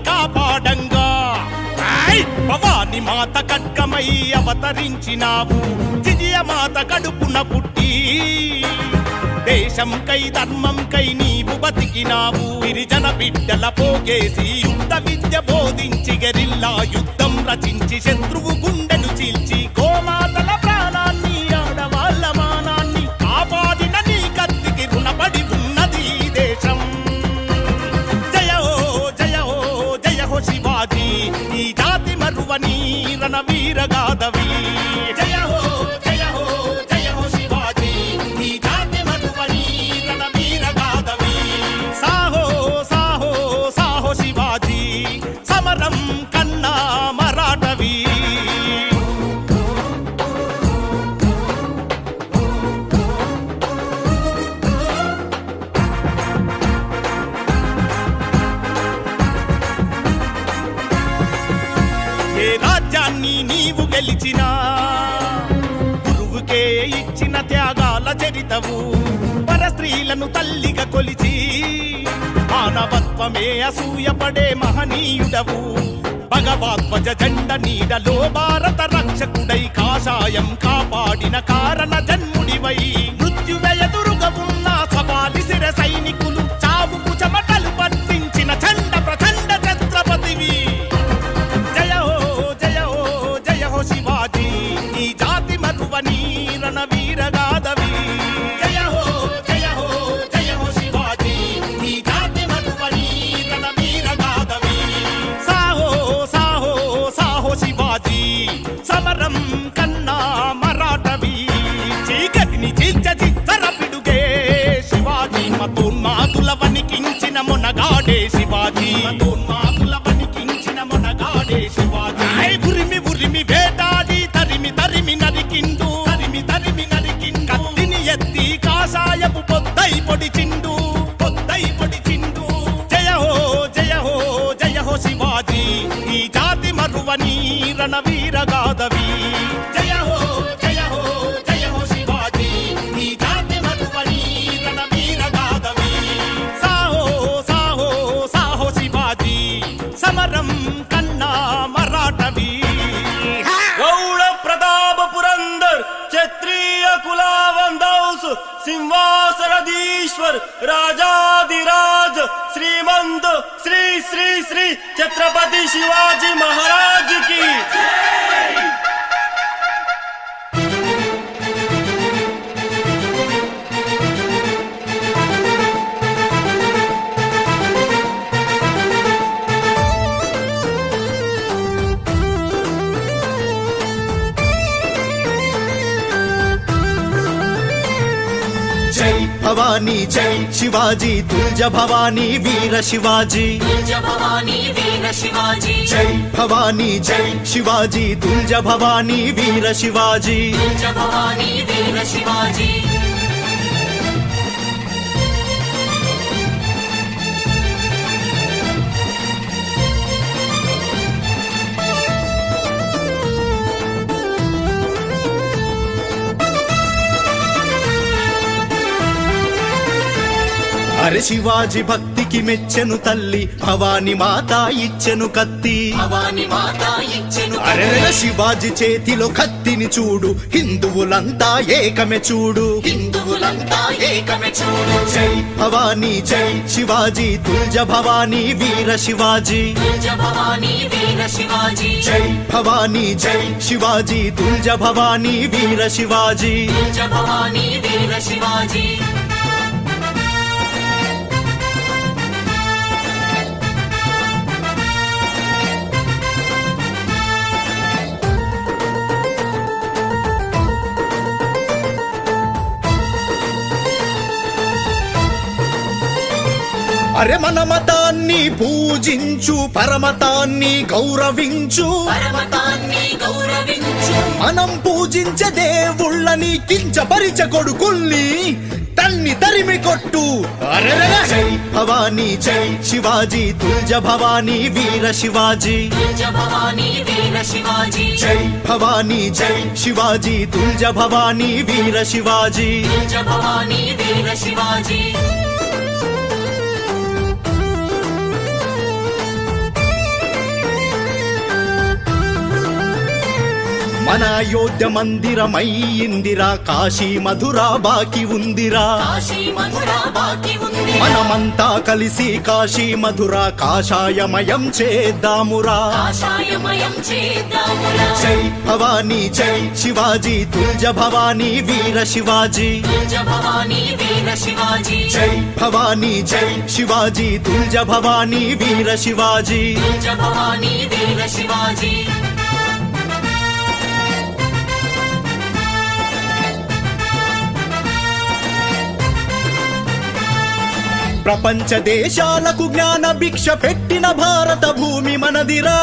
కాపాడంగా భవాని మాత ఖడ్గమై అవతరించినావు విజయమాత కడుపున పుట్టి దేశంకై ధర్మంకై నీవు బతికినావు గిరిజన బిడ్డల పోగేసి యుద్ధ విద్య బోధించి గెరిల్లా యుద్ధం రచించి శత్రువు గుండెను చీల్చి గోమాతల ప్రాణాన్ని ఆడవాళ్ళ మానాన్ని కాపాడిన నీ కత్తికి రుణపడి ఉన్నది ఈ దేశం జయ హో జయ హో జయ హో శివాజీ ఈ జాతి మరువని రణవీర గాథవి జయ హో జయ హో జయ హో శివాజీ ఈ జాతి మరువని రణవీర గాథవి సాహో సాహో సాహో శివాజీ సమరం కన్నా మరాఠవి ఏ రాజ్యాన్ని నీవు గెలిచినా గురువుకే ఇచ్చిన త్యాగాల చరితవు పరస్త్రీలను తల్లిగా కొలిచి మానవత్వమే అసూయపడే మహనీయుడవు భగవద్వజ జెండ నీడలో భారత రక్షకుడై కాషాయం కాపాడిన కారణ జన్ముడివై మృత్యువెదురుగా ఉన్న సవాలి శిర సైనికులు చావుకు చెమటలు పట్టించిన చండ ప్రచండ ఛత్రపతివి జయ హో జయ హో జయ హో శివాజీ ఈ జాతి మరువని రణవీర గాథవి జయ హో జయ హో జయ హో శివాజీ ఈ జాతి మరువని రణవీర గాథవి సాహో సాహో సాహో శివాజీ సమరం కన్నా మరాఠవి చీకటిని చిచ్చర పిడుగే శివాజీ మతోన్మాదుల వణికించిన మొనగాడే శివాజీ మతోన్మాదుల వణికించిన మొనగాడే శివాజీ ఉరిమి ఉరిమి వేటాడి తరిమి తరిమి నరికిండు తరిమి తరిమి నరికిండు కత్తిని ఎత్తి కాషాయపు పొద్దై పొడిచిండు పొద్దై పొడిచిండు జయ హో జయ హో జయ హో శివాజీ ఈ జాతి మరువని రణవీర గాథవి జయ హో జయ హో జయ హో శివాజీ ఈ జాతి మరువని రణవీర గాథవి సాహో సాహో సాహో శివాజీ సమరం కన్నా మరాఠవి గౌడ ప్రతాప పురందర్ క్షత్రియ కులావందౌస్ సింహాసనధీశ్వర్ రాజాధిరాజ్ శ్రీమంత్ శ్రీ శ్రీ శ్రీ ఛత్రపతి శివాజీ మహారాజ్ కి జై భవానీ జై శివాజీ తుల్జ భవానీ వీర శివాజీ తుల్జ భవానీ వీర శివాజీ జై భవానీ జై శివాజీ తుల్జ భవానీ వీర శివాజీ తుల్జ భవానీ వీర శివాజీ అరే శివాజీ భక్తికి మెచ్చెను తల్లి భవాని మాత ఇచ్చెను కత్తి భవానీ మాత ఇచ్చెను అరే శివాజీ చేతిలో కత్తిని చూడు హిందువులంతా ఏకమే చూడు హిందువులంతా ఏకమే చూడు జై భవానీ జై శివాజీ తుల్జ భవానీ వీర శివాజీ తుల్జ భవానీ వీర శివాజీ జై భవానీ జై శివాజీ తుల్జ భవానీ వీర శివాజీ తుల్జ భవానీ వీర శివాజీ అరే మన మతాన్ని పూజించు పరమతాన్ని గౌరవించు పరమతాన్ని గౌరవించు మనం పూజించే దేవుళ్ళని కించపరిచ కొడుకుల్ని తన్ని తరిమి కొట్టు అరెరెరె! జై భవానీ జై శివాజీ తుల్జ భవానీ వీర శివాజీ తుల్జ భవానీ వీర శివాజీ జై భవానీ జై శివాజీ తుల్జ భవానీ వీర శివాజీ తుల్జ భవానీ వీర శివాజీ మన అయోధ్య మందిరమయ్యిందిరా, కాశీ మధురా బాకి ఉందిరా. కాశీ మధురా బాకి ఉంది మనమంతా కలిసి కాశీ మధురా కాషాయమయం చేద్దామురా. కాషాయమయం చేద్దామురా జై భవానీ జై శివాజీ, తుల్జ భవానీ వీర శివాజీ. తుల్జ భవానీ వీర శివాజీ జై భవానీ జై శివాజీ, తుల్జ భవానీ వీర శివాజీ. తుల్జ భవానీ వీర శివాజీ ప్రపంచ దేశాలకు జ్ఞాన భిక్ష పెట్టిన భారత భూమి మనదిరా.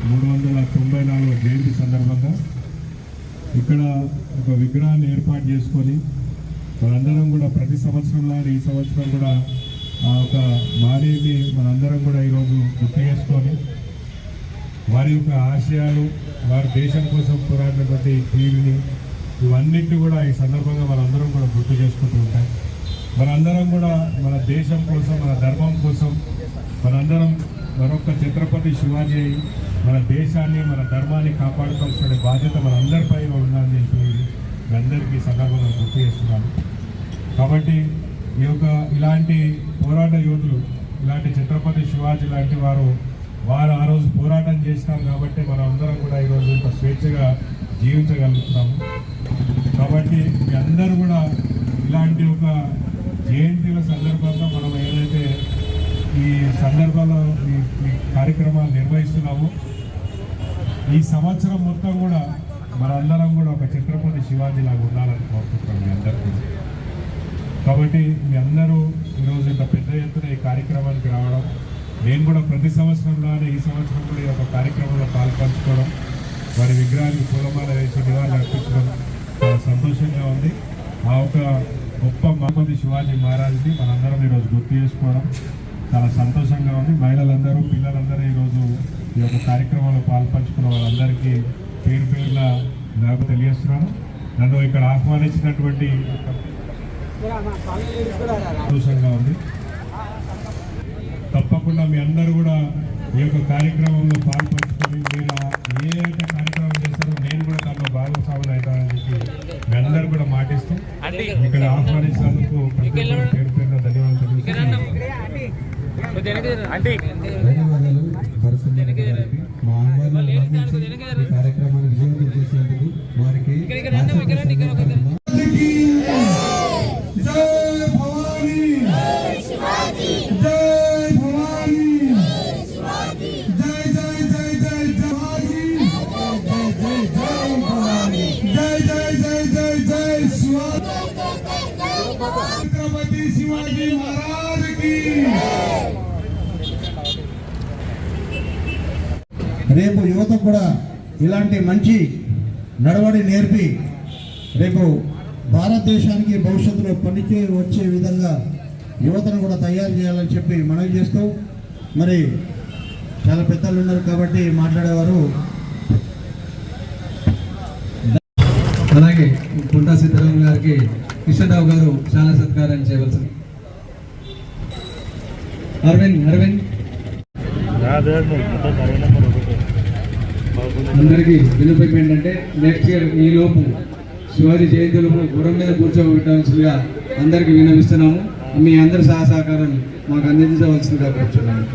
394 జయంతి సందర్భంగా ఇక్కడ ఒక విగ్రహాన్ని ఏర్పాటు చేసుకొని మనందరం కూడా ప్రతి సంవత్సరంలో ఈ సంవత్సరం కూడా ఆ ఒక మానేని మనందరం కూడా ఈరోజు గుర్తు చేసుకొని వారి యొక్క ఆశయాలు, వారి దేశం కోసం పోరాడినటువంటి తీరుని ఇవన్నింటినీ కూడా ఈ సందర్భంగా మనందరం కూడా గుర్తు చేసుకుంటూ ఉంటాయి. మనందరం కూడా మన దేశం కోసం, మన ధర్మం కోసం మనందరం మరొక ఛత్రపతి శివాజీ మన దేశాన్ని, మన ధర్మాన్ని కాపాడుకోవాల్సిన బాధ్యత మనందరిపై ఉండాలని చెప్పి మీ అందరికీ సందర్భంగా గుర్తు చేస్తున్నాను. కాబట్టి ఈ యొక్క ఇలాంటి పోరాట యోధులు, ఇలాంటి ఛత్రపతి శివాజీ లాంటి వారు ఆ రోజు పోరాటం చేసినాం కాబట్టి మనం అందరం కూడా ఈరోజు ఇంత స్వేచ్ఛగా జీవించగలుగుతున్నాము. కాబట్టి మీ అందరూ కూడా ఇలాంటి ఒక జయంతిల సందర్భంగా మనం ఏదైతే ఈ సందర్భంలో ఈ కార్యక్రమాలు నిర్వహిస్తున్నామో ఈ సంవత్సరం మొత్తం కూడా మనందరం కూడా ఒక ఛత్రపతి శివాజీ లాగా ఉండాలని కోరుకుంటున్నాం మీ అందరికీ. కాబట్టి మీ అందరూ ఈరోజు ఇంత పెద్ద ఎత్తున ఈ కార్యక్రమానికి రావడం, నేను కూడా ప్రతి సంవత్సరంలోనే ఈ సంవత్సరం కూడా ఈ యొక్క కార్యక్రమంలో పాల్పంచుకోవడం, వారి విగ్రహానికి పూలమాల వేసి నివాళులు అర్పించడం చాలా సంతోషంగా ఉంది. ఆ ఒక గొప్ప ఛత్రపతి శివాజీ మహారాజ్ని మనందరం ఈరోజు గుర్తు చేసుకోవడం చాలా సంతోషంగా ఉంది. మహిళలందరూ, పిల్లలందరూ ఈరోజు ఈ యొక్క కార్యక్రమంలో పాల్పంచుకున్న వాళ్ళందరికీ పేరు పేరున నాకు తెలియజేస్తున్నాను. నన్ను ఇక్కడ ఆహ్వానించినటువంటి సంతోషంగా ఉంది. తప్పకుండా మీ అందరూ కూడా ఈ యొక్క కార్యక్రమంలో పాల్పంచుకొని మీరు ఏ అయితే కార్యక్రమం చేస్తారో నేను కూడా దాంట్లో భాగస్వాములు అవుతానని చెప్పి మీ అందరూ కూడా మాటిస్తూ ఇక్కడ ఆహ్వానించినందుకు ప్రతి ఒక్కరు పేరు పేరున ధన్యవాదాలు తెలుస్తున్నాను. ధన్యవాదాలు భరత్ గారికి, మా ఆహ్వానాన్ని మన్నించి ఈ కార్యక్రమాన్ని విజయవంతం చేసినందుకు వారికి ఛత్రపతి శివాజీ మహారాజ్కి. రేపు యువత కూడా ఇలాంటి మంచి నడవడి నేర్పి రేపు భారతదేశానికి భవిష్యత్తులో పనికి వచ్చే విధంగా యువతను కూడా తయారు చేయాలని చెప్పి మనవి చేస్తూ, మరి చాలా పెద్దలు ఉన్నారు కాబట్టి మాట్లాడేవారు. అలాగే కుంటా సీతారాం గారికి కృష్ణరావు గారు చాలా సత్కారం చేయవలసింది. అరవింద్ అందరికీ విన్నపం ఏంటంటే నెక్స్ట్ ఇయర్ ఈ లోపు శివాజీ జయంతిలోపు గుర్రం మీద కూర్చోబెట్టవలసిందిగా అందరికీ విన్నవిస్తున్నాము. మీ అందరి సహకారాన్ని మాకు అందించవలసిందిగా కూర్చున్నాము.